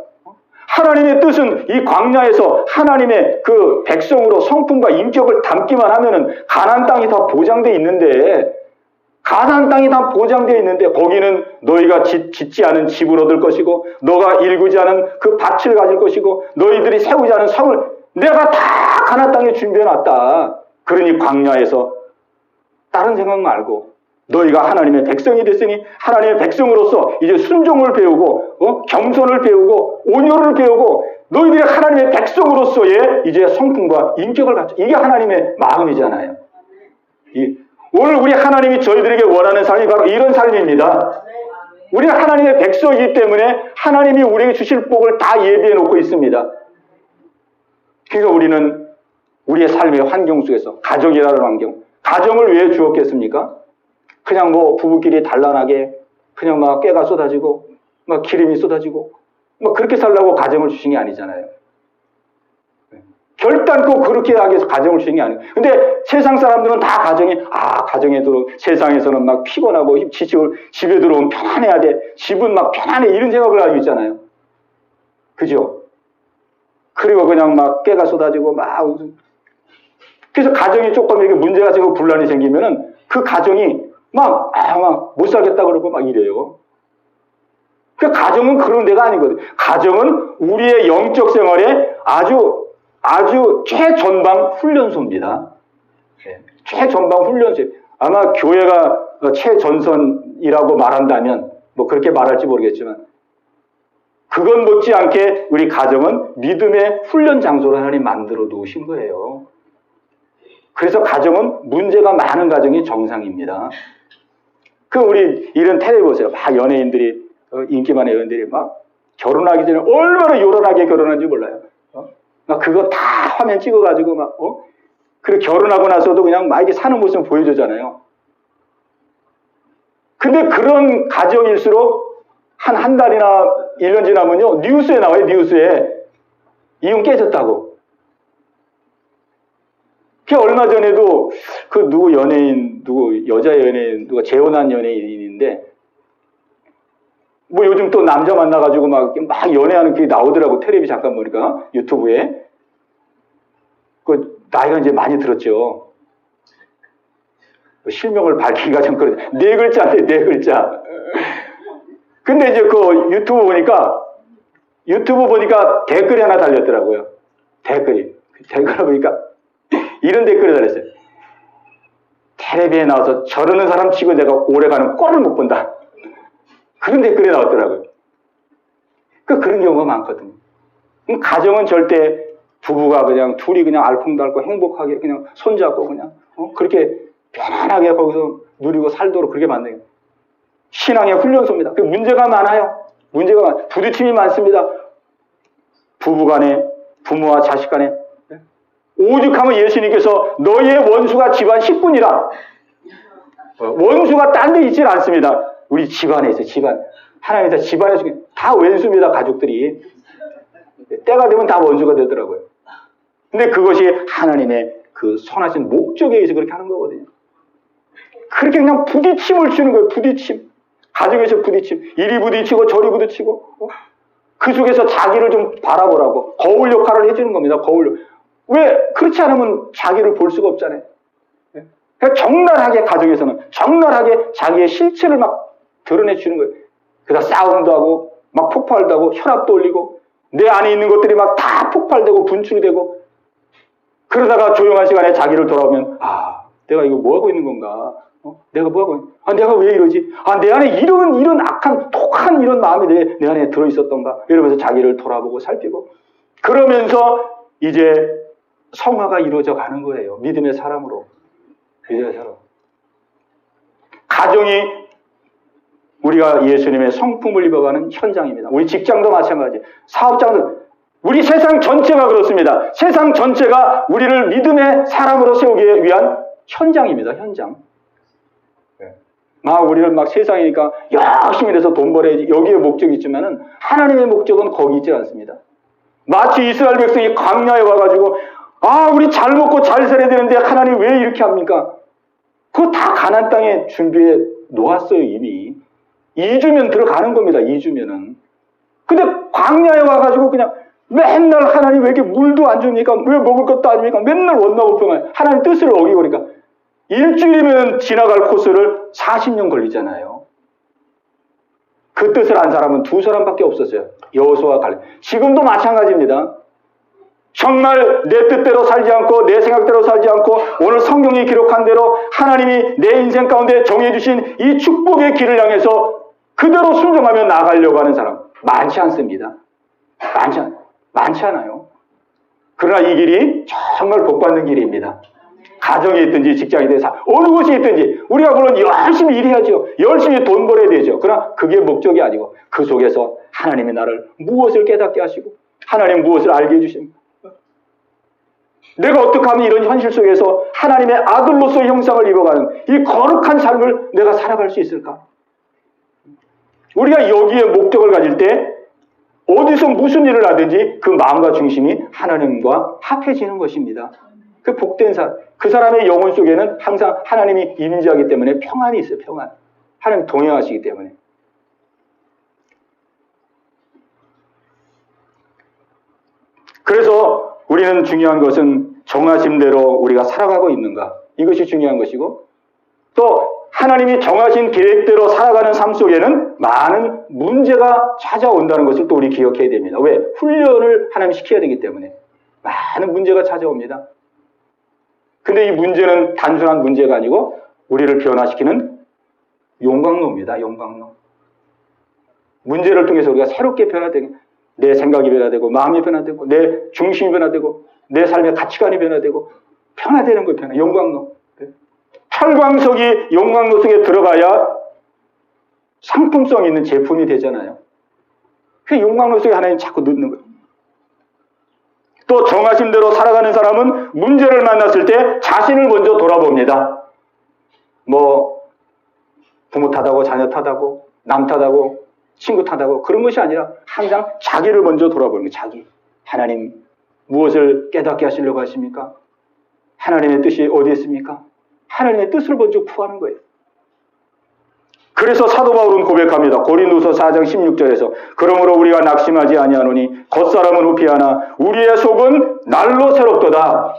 하나님의 뜻은 이 광야에서 하나님의 그 백성으로 성품과 인격을 담기만 하면은 가나안 땅이 다 보장돼 있는데, 가나안 땅이 다 보장되어 있는데 거기는 너희가 짓지 않은 집을 얻을 것이고 너가 일구지 않은 그 밭을 가질 것이고 너희들이 세우지 않은 성을 내가 다 가나안 땅에 준비해놨다. 그러니 광야에서 다른 생각 말고 너희가 하나님의 백성이 됐으니 하나님의 백성으로서 이제 순종을 배우고 겸손을 배우고 온유를 배우고 너희들이 하나님의 백성으로서의 이제 성품과 인격을 갖춰. 이게 하나님의 마음이잖아요. 오늘 우리 하나님이 저희들에게 원하는 삶이 바로 이런 삶입니다. 우리가 하나님의 백성이기 때문에 하나님이 우리에게 주실 복을 다 예비해 놓고 있습니다. 그러니까 우리는 우리의 삶의 환경 속에서, 가정이라는 환경, 가정을 왜 주었겠습니까? 그냥 뭐 부부끼리 단란하게 그냥 막 깨가 쏟아지고 막 기름이 쏟아지고 막 그렇게 살라고 가정을 주신 게 아니잖아요. 결단코 그렇게 하기 위해서 가정을 주신 게 아니에요. 근데 세상 사람들은 다 가정에도 세상에서는 막 피곤하고 지치고 집에 들어오면 편안해야 돼. 집은 막 편안해. 이런 생각을 하고 있잖아요. 그죠? 그리고 그냥 막 깨가 쏟아지고 막. 그래서 가정이 조금 이렇게 문제가 생기고 분란이 생기면은 그 가정이 막 못 살겠다 그러고 막 이래요. 그 가정은 그런 데가 아니거든요. 가정은 우리의 영적 생활에 아주 최전방 훈련소입니다. 최전방 훈련소. 아마 교회가 최전선이라고 말한다면 뭐 그렇게 말할지 모르겠지만 그건 못지않게 우리 가정은 믿음의 훈련 장소로 하나님 만들어 놓으신 거예요. 그래서 가정은 문제가 많은 가정이 정상입니다. 우리 이런 텔레비 보세요. 막 연예인들이 인기 많은 연예인들이 막 결혼하기 전에 얼마나 요란하게 결혼한지 몰라요. 막 그거 다 화면 찍어가지고 그리고 결혼하고 나서도 그냥 막 이렇게 사는 모습을 보여주잖아요. 근데 그런 가정일수록 한 달이나 1년 지나면요, 뉴스에 나와요, 뉴스에. 이혼 깨졌다고. 얼마 전에도 여자 연예인, 재혼한 연예인인데, 뭐 요즘 또 남자 만나가지고 막 연애하는 게 나오더라고. 텔레비 잠깐 보니까 유튜브에. 나이가 이제 많이 들었죠. 실명을 밝히기가 좀 그래. 4글자인데 4글자. 근데 이제 유튜브 보니까 댓글이 하나 달렸더라고요. 댓글을 보니까 이런 댓글을 달렸어요. 텔레비에 나와서 저러는 사람 치고 내가 오래가는 꼴을 못 본다. 그런 댓글이 나왔더라고요. 그런 경우가 많거든요. 가정은 절대 부부가 그냥 둘이 그냥 알콩달콩 행복하게 그냥 손잡고 그냥 그렇게 편안하게 거기서 누리고 살도록 그렇게 만든 신앙의 훈련소입니다. 그 문제가 많아요. 부딪힘이 많습니다. 부부간에, 부모와 자식간에. 오죽하면 예수님께서 너희의 원수가 집안 식구니라. 원수가 딴 데 있질 않습니다. 우리 집안에 있어요. 집안. 하나님께서 집안에서 다 원수입니다. 가족들이. 때가 되면 다 원수가 되더라고요. 근데 그것이 하나님의 그 선하신 목적에 의해서 그렇게 하는 거거든요. 그렇게 그냥 부딪힘을 주는 거예요. 부딪힘. 가정에서 부딪힘. 이리 부딪히고 저리 부딪히고. 그 속에서 자기를 좀 바라보라고. 거울 역할을 해주는 겁니다. 거울. 왜 그렇지 않으면 자기를 볼 수가 없잖아요. 그러니까 적나라하게 가정에서는 적나라하게 자기의 실체를 막 드러내주는 거예요. 그래서 싸움도 하고 막 폭발도 하고 혈압도 올리고 내 안에 있는 것들이 막 다 폭발되고 분출이 되고 그러다가 조용한 시간에 자기를 돌아오면 내가 이거 뭐하고 있는 건가? 내가 뭐하고 있는 내가 왜 이러지? 내 안에 이런 악한 독한 이런 마음이 내 안에 들어있었던가? 이러면서 자기를 돌아보고 살피고 그러면서 이제 성화가 이루어져 가는 거예요. 믿음의 사람으로. 믿음의 사람. 가정이 우리가 예수님의 성품을 입어가는 현장입니다. 우리 직장도 마찬가지. 사업장도 우리 세상 전체가 그렇습니다. 세상 전체가 우리를 믿음의 사람으로 세우기 위한 현장입니다. 현장. 우리를 막 세상이니까 열심히 해서 돈 벌어야지. 여기에 목적이 있지만은 하나님의 목적은 거기 있지 않습니다. 마치 이스라엘 백성이 광야에 와가지고 우리 잘 먹고 잘 살아야 되는데 하나님 왜 이렇게 합니까? 그거 다 가나안 땅에 준비해 놓았어요. 이미. 2주면 들어가는 겁니다. 2주면은. 근데 광야에 와가지고 그냥 맨날 하나님 왜 이렇게 물도 안 줍니까? 왜 먹을 것도 안 줍니까? 맨날 원나불평해. 하나님 뜻을 어기고 그러니까 일주일이면 지나갈 코스를 40년 걸리잖아요. 그 뜻을 안 사람은 2사람밖에 없었어요. 여호수아와 갈렙. 지금도 마찬가지입니다. 정말 내 뜻대로 살지 않고 내 생각대로 살지 않고 오늘 성경이 기록한 대로 하나님이 내 인생 가운데 정해주신 이 축복의 길을 향해서 그대로 순종하며 나가려고 하는 사람 많지 않습니다. 많지 않아요. 그러나 이 길이 정말 복받는 길입니다. 가정에 있든지 직장에 있든지 어느 곳에 있든지 우리가 물론 열심히 일해야죠. 열심히 돈 벌어야 되죠. 그러나 그게 목적이 아니고 그 속에서 하나님이 나를 무엇을 깨닫게 하시고 하나님 무엇을 알게 해주십니까? 내가 어떻게 하면 이런 현실 속에서 하나님의 아들로서의 형상을 입어가는 이 거룩한 삶을 내가 살아갈 수 있을까? 우리가 여기에 목적을 가질 때 어디서 무슨 일을 하든지 그 마음과 중심이 하나님과 합해지는 것입니다. 그 복된 사람, 그 사람의 영혼 속에는 항상 하나님이 임재하기 때문에 평안이 있어요. 평안. 하나님 동행하시기 때문에. 그래서 우리는 중요한 것은 정하신 대로 우리가 살아가고 있는가. 이것이 중요한 것이고 또 하나님이 정하신 계획대로 살아가는 삶 속에는 많은 문제가 찾아온다는 것을 또 우리 기억해야 됩니다. 왜? 훈련을 하나님 시켜야 되기 때문에 많은 문제가 찾아옵니다. 근데 이 문제는 단순한 문제가 아니고 우리를 변화시키는 용광로입니다. 용광로. 문제를 통해서 우리가 새롭게 변화되고 내 생각이 변화되고 마음이 변화되고 내 중심이 변화되고 내 삶의 가치관이 변화되고 변화되는 거예요. 변화. 용광로. 철광석이 용광로 속에 들어가야 상품성 있는 제품이 되잖아요. 그 용광로 속에 하나님 자꾸 넣는 거예요. 또 정하신 대로 살아가는 사람은 문제를 만났을 때 자신을 먼저 돌아봅니다. 부모 탓하고 자녀 탓하고 남 탓하고 친구 탓하고 그런 것이 아니라 항상 자기를 먼저 돌아보는 거예요. 자기. 하나님 무엇을 깨닫게 하시려고 하십니까? 하나님의 뜻이 어디 있습니까? 하나님의 뜻을 먼저 구하는 거예요. 그래서 사도 바울은 고백합니다. 고린도서 4장 16절에서 그러므로 우리가 낙심하지 아니하노니 겉사람은 후피하나 우리의 속은 날로 새롭도다.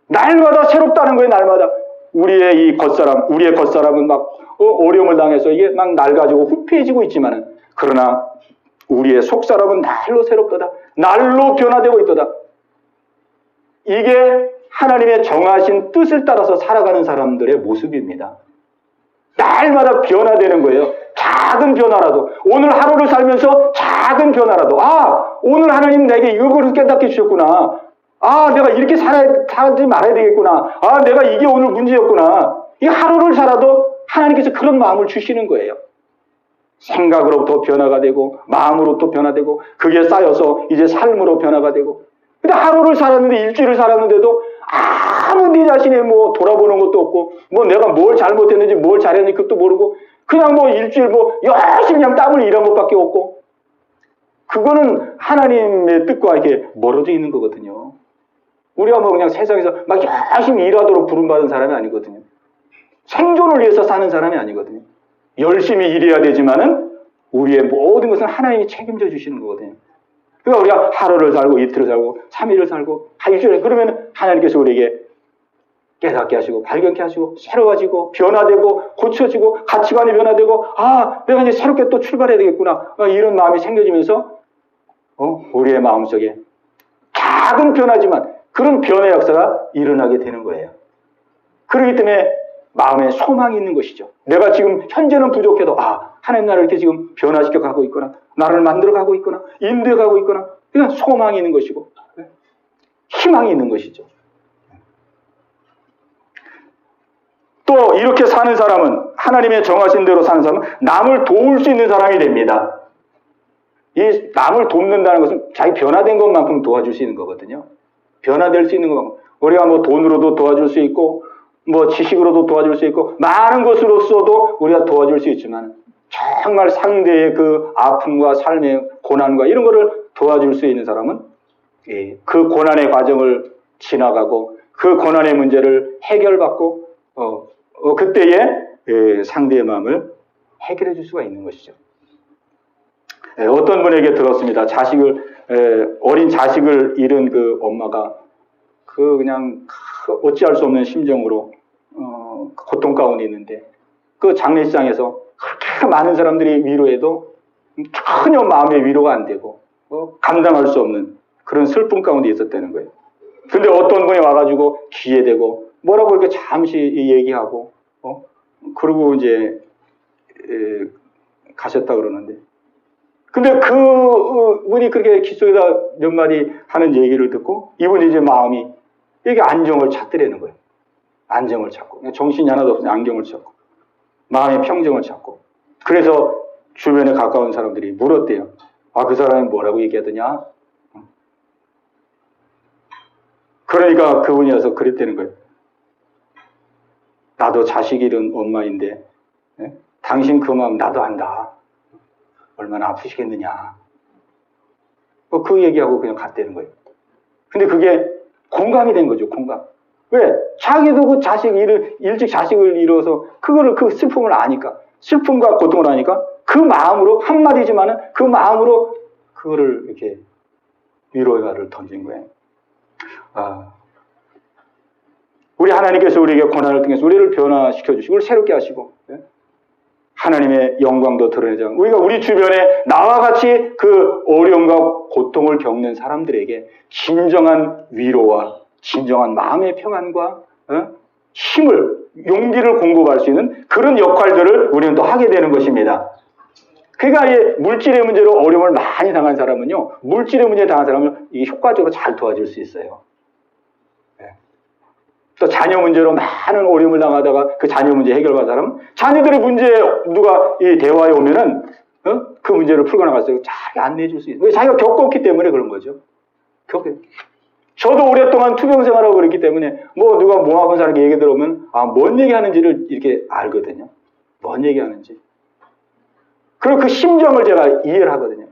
날마다 새롭다는 거예요. 날마다. 우리의 겉사람은 막 어려움을 당해서 이게 막 낡아지고 후피해지고 있지만은 그러나 우리의 속사람은 날로 새롭도다. 날로 변화되고 있도다. 이게 하나님의 정하신 뜻을 따라서 살아가는 사람들의 모습입니다. 날마다 변화되는 거예요. 작은 변화라도. 오늘 하루를 살면서 작은 변화라도. 오늘 하나님 내게 이걸 깨닫게 주셨구나. 아, 내가 이렇게 살지 말아야 되겠구나. 아, 내가 이게 오늘 문제였구나. 이 하루를 살아도 하나님께서 그런 마음을 주시는 거예요. 생각으로부터 변화가 되고, 마음으로부터 변화되고, 그게 쌓여서 이제 삶으로 변화가 되고. 근데 하루를 살았는데, 일주일을 살았는데도 아무 네 자신의 뭐 돌아보는 것도 없고, 뭐 내가 뭘 잘못했는지 뭘 잘했는지 그것도 모르고, 그냥 뭐 일주일 뭐 열심히 그냥 땀을 일한 것밖에 없고, 그거는 하나님의 뜻과 이렇게 멀어져 있는 거거든요. 우리가 뭐 그냥 세상에서 막 열심히 일하도록 부름받은 사람이 아니거든요. 생존을 위해서 사는 사람이 아니거든요. 열심히 일해야 되지만은 우리의 모든 것은 하나님이 책임져 주시는 거거든요. 그러니까 우리가 하루를 살고 이틀을 살고 3일을 살고 일주일을 그러면 하나님께서 우리에게 깨닫게 하시고 발견케 하시고 새로워지고 변화되고 고쳐지고 가치관이 변화되고 아 내가 이제 새롭게 또 출발해야 되겠구나 이런 마음이 생겨지면서 우리의 마음속에 작은 변화지만 그런 변화의 역사가 일어나게 되는 거예요. 그렇기 때문에 마음에 소망이 있는 것이죠. 내가 지금 현재는 부족해도 하나님 나를 이렇게 지금 변화시켜 가고 있거나 나를 만들어 가고 있거나 인도해 가고 있거나 그냥 소망이 있는 것이고 희망이 있는 것이죠. 또 이렇게 사는 사람은 하나님의 정하신 대로 사는 사람은 남을 도울 수 있는 사람이 됩니다. 이 남을 돕는다는 것은 자기 변화된 것만큼 도와줄 수 있는 거거든요. 변화될 수 있는 것만큼 우리가 뭐 돈으로도 도와줄 수 있고 뭐 지식으로도 도와줄 수 있고 많은 것으로서도 우리가 도와줄 수 있지만 정말 상대의 그 아픔과 삶의 고난과 이런 거를 도와줄 수 있는 사람은 그 고난의 과정을 지나가고 그 고난의 문제를 해결받고 그때에 상대의 마음을 해결해 줄 수가 있는 것이죠. 어떤 분에게 들었습니다. 어린 자식을 잃은 그 엄마가 그냥 어찌할 수 없는 심정으로 고통 가운데 있는데 그 장례식장에서 그렇게 많은 사람들이 위로해도 전혀 마음의 위로가 안 되고 감당할 수 없는 그런 슬픔 가운데 있었다는 거예요. 근데 어떤 분이 와가지고 귀에 대고 뭐라고 이렇게 잠시 얘기하고 그러고 이제 가셨다 그러는데 근데 그 분이 그렇게 귀 속에다 몇 마디 하는 얘기를 듣고 이분이 이제 마음이 이게 안정을 찾더라는 거예요. 안정을 찾고 정신이 하나도 없으니 안정을 찾고 마음의 평정을 찾고 그래서 주변에 가까운 사람들이 물었대요. 그 사람이 뭐라고 얘기하더냐? 그러니까 그분이 와서 그랬다는 거예요. 나도 자식 잃은 엄마인데 당신 그 마음 나도 안다. 얼마나 아프시겠느냐. 그 얘기하고 그냥 갔다는 거예요. 근데 그게 공감이 된 거죠. 공감. 왜? 자기도 그 일찍 자식을 잃어서 그 슬픔을 아니까 슬픔과 고통을 아니까 그 마음으로 한마디지만은 그 마음으로 그거를 이렇게 위로의 말을 던진 거예요. 우리 하나님께서 우리에게 고난을 통해서 우리를 변화시켜 주시고 우리를 새롭게 하시고 하나님의 영광도 드러내자. 우리가 우리 주변에 나와 같이 그 어려움과 고통을 겪는 사람들에게 진정한 위로와 진정한 마음의 평안과 힘을 용기를 공급할 수 있는 그런 역할들을 우리는 또 하게 되는 것입니다. 그러니까 물질의 문제로 어려움을 많이 당한 사람은요. 물질의 문제에 당한 사람은 이게 효과적으로 잘 도와줄 수 있어요. 또 자녀 문제로 많은 어려움을 당하다가 그 자녀 문제 해결받은 사람은 자녀들의 문제 누가 이 대화에 오면은 그 문제를 풀고 나갔어요. 잘 안내해 줄 수 있어요. 자기가 겪었기 때문에 그런 거죠. 저도 오랫동안 투병 생활하고 그랬기 때문에 뭐 누가 몸 아픈 사람에게 얘기 들어오면 뭔 얘기하는지를 이렇게 알거든요. 뭔 얘기하는지. 그리고 그 심정을 제가 이해를 하거든요.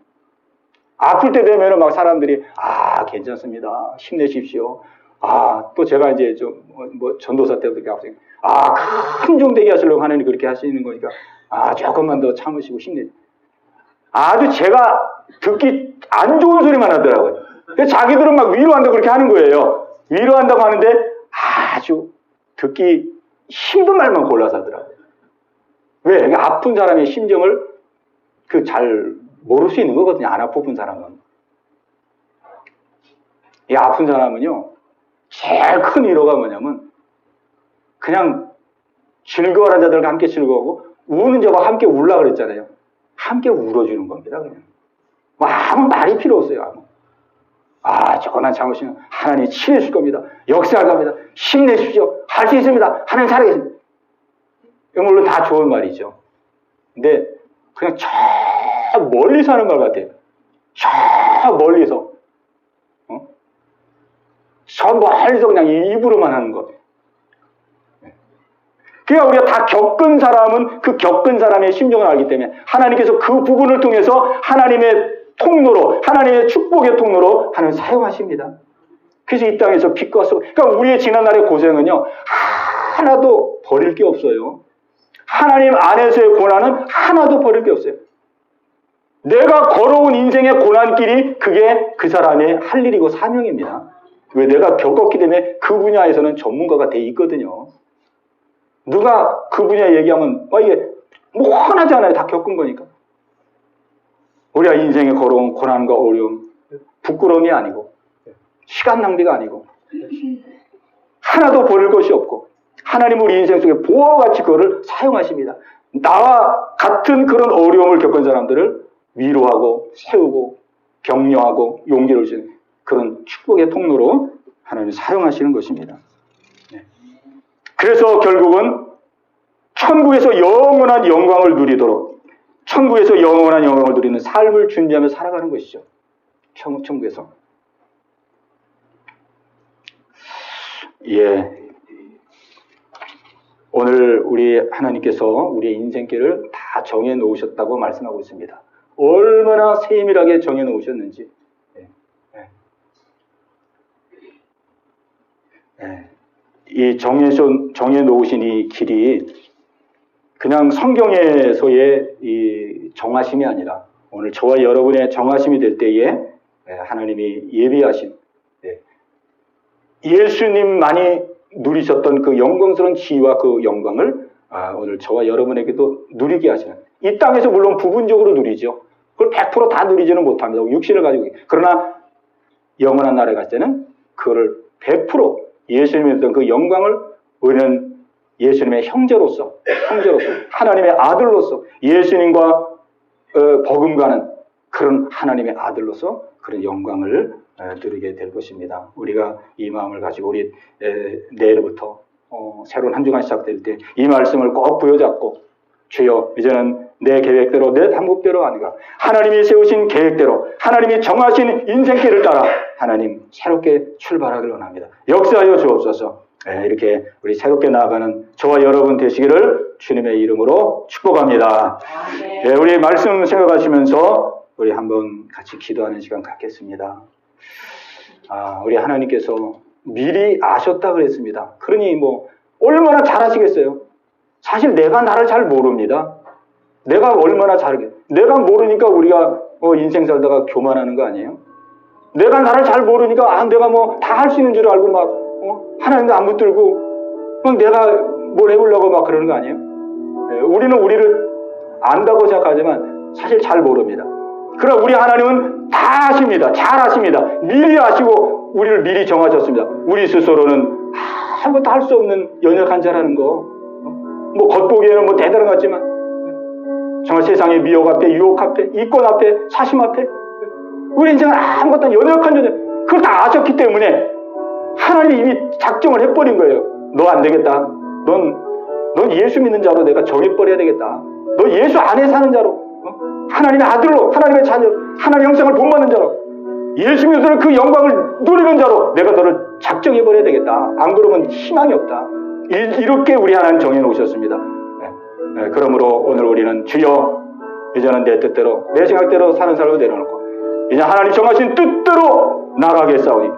아플 때 되면은 막 사람들이 괜찮습니다. 힘내십시오. 또 제가 이제 전도사 때부터 이렇게 하고 큰종되게 하시려고 하느니 그렇게 하시는 거니까 조금만 더 참으시고 힘내. 아주 제가 듣기 안 좋은 소리만 하더라고요. 자기들은 막 위로한다고 그렇게 하는 거예요. 위로한다고 하는데 아주 듣기 힘든 말만 골라서 하더라고요. 왜? 그러니까 아픈 사람의 심정을 잘 모를 수 있는 거거든요. 안 아픈 사람은. 이 아픈 사람은요. 제일 큰 위로가 뭐냐면 그냥 즐거워하는 자들과 함께 즐거워하고 우는 자와 함께 울라 그랬잖아요. 함께 울어주는 겁니다. 그냥. 아무 말이 필요 없어요. 저 고난 참으시면 하나님이 치료해 줄 겁니다. 역사할 겁니다. 힘내십시오. 할 수 있습니다. 하나님 살아계십니다. 물론 다 좋은 말이죠. 근데 그냥 저 멀리서 하는 말 같아요. 저 멀리서. 저 멀리서 그냥 입으로만 하는 것. 그러니까 우리가 다 겪은 사람은 그 겪은 사람의 심정을 알기 때문에 하나님께서 그 부분을 통해서 하나님의 통로로, 하나님의 축복의 통로로 하나님 사용하십니다. 그래서 이 땅에서 빛과 소, 그러니까 우리의 지난날의 고생은요, 하나도 버릴 게 없어요. 하나님 안에서의 고난은 하나도 버릴 게 없어요. 내가 걸어온 인생의 고난길이 그게 그 사람의 할 일이고 사명입니다. 왜? 내가 겪었기 때문에 그 분야에서는 전문가가 돼 있거든요. 누가 그 분야 얘기하면 이게 뭐 화나지 않아요. 다 겪은 거니까. 우리가 인생에 걸어온 고난과 어려움, 부끄러움이 아니고 시간 낭비가 아니고 하나도 버릴 것이 없고 하나님 우리 인생 속에 보화같이 그거를 사용하십니다. 나와 같은 그런 어려움을 겪은 사람들을 위로하고 세우고 격려하고 용기를 주는 그런 축복의 통로로 하나님이 사용하시는 것입니다. 그래서 결국은 천국에서 영원한 영광을 누리도록 천국에서 영원한 영광을 누리는 삶을 준비하며 살아가는 것이죠. 천국에서. 오늘 우리 하나님께서 우리의 인생길을 다 정해 놓으셨다고 말씀하고 있습니다. 얼마나 세밀하게 정해 놓으셨는지. 이 정해 놓으신 이 길이 그냥 성경에서의 이 정하심이 아니라 오늘 저와 여러분의 정하심이 될 때에 하나님이 예비하신 예수님만이 누리셨던 그 영광스러운 지위와 그 영광을 오늘 저와 여러분에게도 누리게 하시는, 이 땅에서 물론 부분적으로 누리죠. 그걸 100% 다 누리지는 못합니다. 육신을 가지고. 그러나 영원한 나라에 갔을 때는 그거를 100% 예수님의 어떤 그 영광을 우리는 예수님의 형제로서 하나님의 아들로서 예수님과 버금가는 그런 하나님의 아들로서 그런 영광을 누리게 될 것입니다. 우리가 이 마음을 가지고 우리 내일부터 새로운 한 주간 시작될 때 이 말씀을 꼭 부여잡고, 주여 이제는 내 계획대로 내 방법대로 아니라 하나님이 세우신 계획대로 하나님이 정하신 인생길을 따라 하나님 새롭게 출발하기를 원합니다. 역사하여 주옵소서. 이렇게 우리 새롭게 나아가는 저와 여러분 되시기를 주님의 이름으로 축복합니다. 우리 말씀 생각하시면서 우리 한번 같이 기도하는 시간 갖겠습니다. 우리 하나님께서 미리 아셨다 그랬습니다. 그러니 뭐 얼마나 잘하시겠어요? 사실 내가 나를 잘 모릅니다. 내가 얼마나 잘하겠어요? 내가 모르니까 우리가 인생 살다가 교만하는 거 아니에요? 내가 나를 잘 모르니까 내가 뭐 다 할 수 있는 줄 알고 막 하나님도 안 붙들고 내가 뭘 해보려고 막 그러는 거 아니에요? 우리는 우리를 안다고 생각하지만 사실 잘 모릅니다. 그러나 우리 하나님은 다 아십니다. 잘 아십니다. 미리 아시고 우리를 미리 정하셨습니다. 우리 스스로는 아무것도 할 수 없는 연약한 자라는 거, 뭐 겉보기에는 뭐 대단한 것 같지만 정말 세상의 미혹 앞에, 유혹 앞에, 이권 앞에, 사심 앞에 우리 인생은 아무것도 연약한 존재. 그걸 다 아셨기 때문에 하나님이 이미 작정을 해버린 거예요. 너 안 되겠다. 넌 예수 믿는 자로 내가 정해버려야 되겠다. 너 예수 안에 사는 자로, 하나님의 아들로, 하나님의 자녀로, 하나님의 형상을 본받는 자로, 예수 믿는 그 영광을 누리는 자로 내가 너를 작정해버려야 되겠다. 안 그러면 희망이 없다. 이렇게 우리 하나님 정해놓으셨습니다. 그러므로 오늘 우리는 주여 이제는 내 뜻대로 내 생각대로 사는 삶을 내려놓고 이제 하나님 정하신 뜻대로 나가겠사오니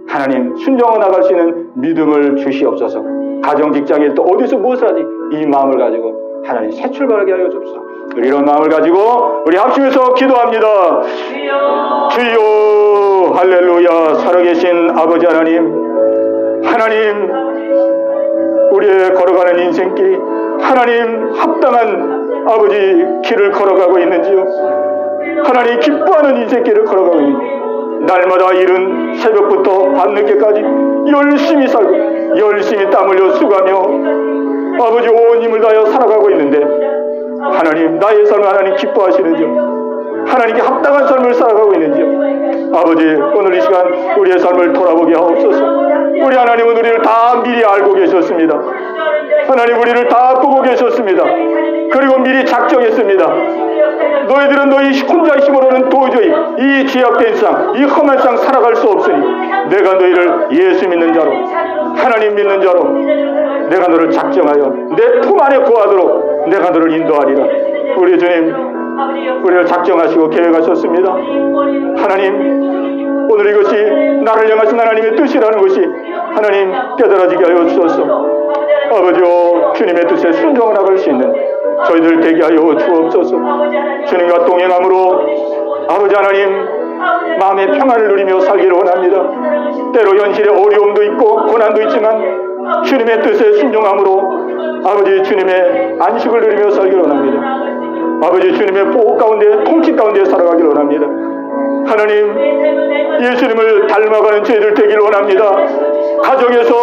하나님 순종해 나갈 수 있는 믿음을 주시옵소서. 가정 직장일 또 어디서 무엇을 하지 이 마음을 가지고 하나님 새 출발하게 하여 주옵소서. 우리 이런 마음을 가지고 우리 합심해서 기도합니다. 주여 할렐루야. 살아계신 아버지 하나님, 우리의 걸어가는 인생길이 하나님 합당한 아버지 길을 걸어가고 있는지요? 하나님 기뻐하는 인생길을 걸어가고 있는지 날마다 이른 새벽부터 밤늦게까지 열심히 살고 열심히 땀 흘려 수고하며 아버지 온 힘을 다하여 살아가고 있는데 하나님 나의 삶을 하나님 기뻐하시는지요? 하나님께 합당한 삶을 살아가고 있는지요. 아버지, 오늘 이 시간 우리의 삶을 돌아보게 하옵소서. 우리 하나님은 우리를 다 미리 알고 계셨습니다. 하나님, 우리를 다 보고 계셨습니다. 그리고 미리 작정했습니다. 너희들은 너희 혼자 힘으로는 도저히 이 죄악된 상, 이 험한 상 살아갈 수 없으니 내가 너희를 예수 믿는 자로, 하나님 믿는 자로 내가 너를 작정하여 내 품 안에 거하도록 내가 너를 인도하리라. 우리 주님, 우리를 작정하시고 계획하셨습니다. 하나님, 오늘 이것이 나를 향하신 하나님의 뜻이라는 것이 하나님 깨달아지게 하여 주소서. 아버지여, 주님의 뜻에 순종을 나갈 수 있는 저희들 되게 하여 주옵소서. 주님과 동행함으로 아버지 하나님 마음의 평안을 누리며 살기를 원합니다. 때로 현실에 어려움도 있고 고난도 있지만 주님의 뜻에 순종함으로 아버지 주님의 안식을 누리며 살기를 원합니다. 아버지 주님의 보호 가운데 통치 가운데 살아가기를 원합니다. 하나님, 예수님을 닮아가는 저희들 되기를 원합니다. 가정에서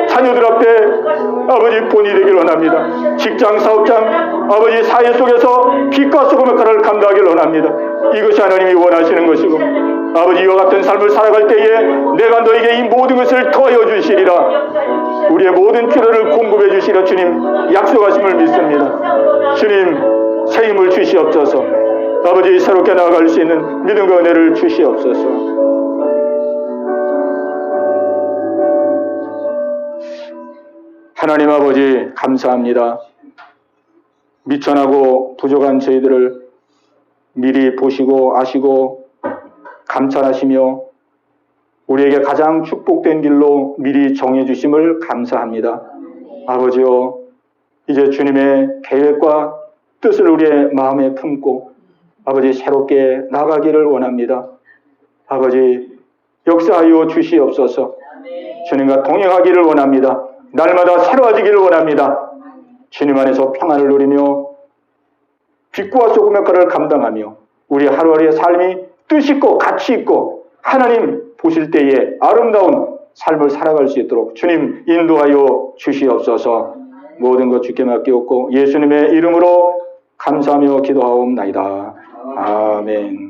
자녀들 앞에 아버지 본이 되기를 원합니다. 직장, 사업장, 아버지 사회 속에서 빛과 소금의 역할을 감당하기를 원합니다. 이것이 하나님이 원하시는 것이고, 아버지 이와 같은 삶을 살아갈 때에 내가 너에게 이 모든 것을 더하여 주시리라. 우리의 모든 필요를 공급해 주시리라. 주님 약속하심을 믿습니다. 주님 새 힘을 주시옵소서. 아버지 새롭게 나아갈 수 있는 믿음과 은혜를 주시옵소서. 하나님 아버지 감사합니다. 미천하고 부족한 저희들을 미리 보시고 아시고 감찰하시며 우리에게 가장 축복된 길로 미리 정해 주심을 감사합니다. 아버지요, 이제 주님의 계획과 뜻을 우리의 마음에 품고 아버지 새롭게 나가기를 원합니다. 아버지 역사하여 주시옵소서. 주님과 동행하기를 원합니다. 날마다 새로워지기를 원합니다. 주님 안에서 평안을 누리며 빛과 소금의 역할을 감당하며 우리 하루하루의 삶이 뜻 있고 가치 있고 하나님 보실 때에 아름다운 삶을 살아갈 수 있도록 주님 인도하여 주시옵소서. 모든 것 주께 맡기옵고 예수님의 이름으로 감사하며 기도하옵나이다. 아멘.